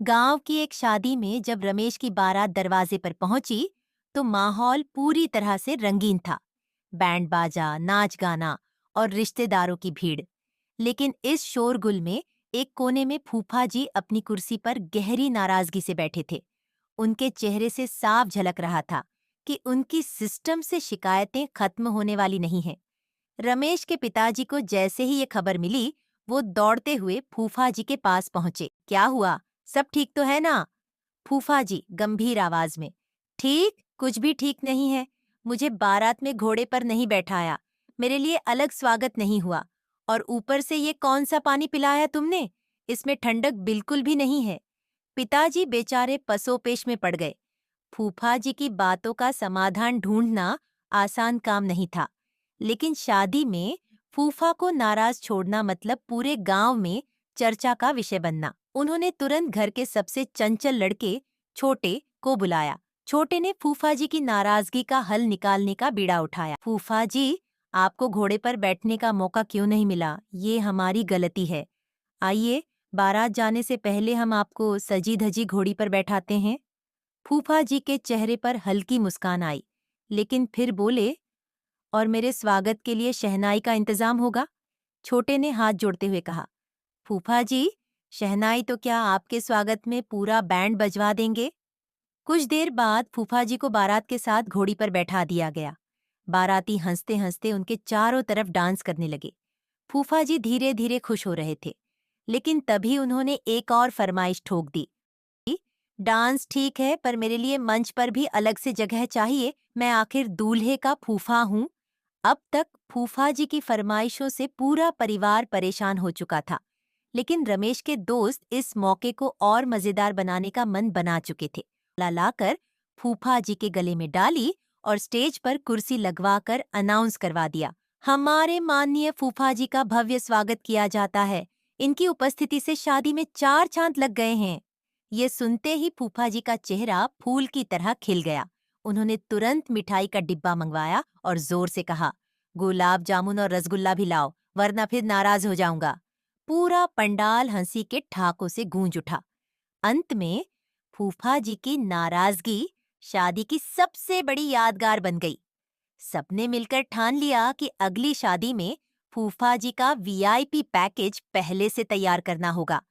गांव की एक शादी में जब रमेश की बारात दरवाजे पर पहुंची तो माहौल पूरी तरह से रंगीन था। बैंड बाजा, नाच गाना और रिश्तेदारों की भीड़। लेकिन इस शोरगुल में एक कोने में फूफा जी अपनी कुर्सी पर गहरी नाराजगी से बैठे थे। उनके चेहरे से साफ झलक रहा था कि उनकी सिस्टम से शिकायतें खत्म होने वाली नहीं हैं। रमेश के पिताजी को जैसे ही ये खबर मिली, वो दौड़ते हुए फूफा जी के पास पहुंचे। क्या हुआ? सब ठीक तो है ना? फूफा जी गंभीर आवाज में। ठीक? कुछ भी ठीक नहीं है। मुझे बारात में घोड़े पर नहीं बैठाया, मेरे लिए अलग स्वागत नहीं हुआ, और ऊपर से ये कौन सा पानी पिलाया तुमने? इसमें ठंडक बिल्कुल भी नहीं है। पिताजी बेचारे पसोपेश में पड़ गए। फूफा जी की बातों का समाधान ढूंढना आसान काम नहीं था, लेकिन शादी में फूफा को नाराज छोड़ना मतलब पूरे गांव में चर्चा का विषय बनना। उन्होंने तुरंत घर के सबसे चंचल लड़के छोटे को बुलाया। छोटे ने फूफा जी की नाराजगी का हल निकालने का बीड़ा उठाया। फूफा जी, आपको घोड़े पर बैठने का मौका क्यों नहीं मिला? ये हमारी गलती है। आइए, बारात जाने से पहले हम आपको सजी धजी घोड़ी पर बैठाते हैं। फूफा जी के चेहरे पर हल्की मुस्कान आई, लेकिन फिर बोले, और मेरे स्वागत के लिए शहनाई का इंतजाम होगा? छोटे ने हाथ जोड़ते हुए कहा। फूफा जी, शहनाई तो क्या आपके स्वागत में पूरा बैंड बजवा देंगे? कुछ देर बाद फूफा जी को बारात के साथ घोड़ी पर बैठा दिया गया। बाराती हंसते हंसते उनके चारों तरफ डांस करने लगे। फूफा जी धीरे धीरे खुश हो रहे थे, लेकिन तभी उन्होंने एक और फरमाइश ठोक दी। डांस ठीक है, पर मेरे लिए मंच पर भी अलग से जगह चाहिए। मैं आखिर दूल्हे का फूफा हूँ। अब तक फूफा जी की फरमाइशों से पूरा परिवार परेशान हो चुका था, लेकिन रमेश के दोस्त इस मौके को और मजेदार बनाने का मन बना चुके थे। लाकर फूफा जी के गले में डाली और स्टेज पर कुर्सी लगवाकर अनाउंस करवा दिया, हमारे माननीय फूफा जी का भव्य स्वागत किया जाता है। इनकी उपस्थिति से शादी में चार चांद लग गए हैं। ये सुनते ही फूफा जी का चेहरा फूल की तरह खिल गया। उन्होंने तुरंत मिठाई का डिब्बा मंगवाया और जोर से कहा, गुलाब जामुन और रसगुल्ला भी लाओ, वरना फिर नाराज हो जाऊंगा। पूरा पंडाल हंसी के ठाकों से गूंज उठा। अंत में फूफा जी की नाराजगी शादी की सबसे बड़ी यादगार बन गई। सबने मिलकर ठान लिया कि अगली शादी में फूफा जी का वीआईपी पैकेज पहले से तैयार करना होगा।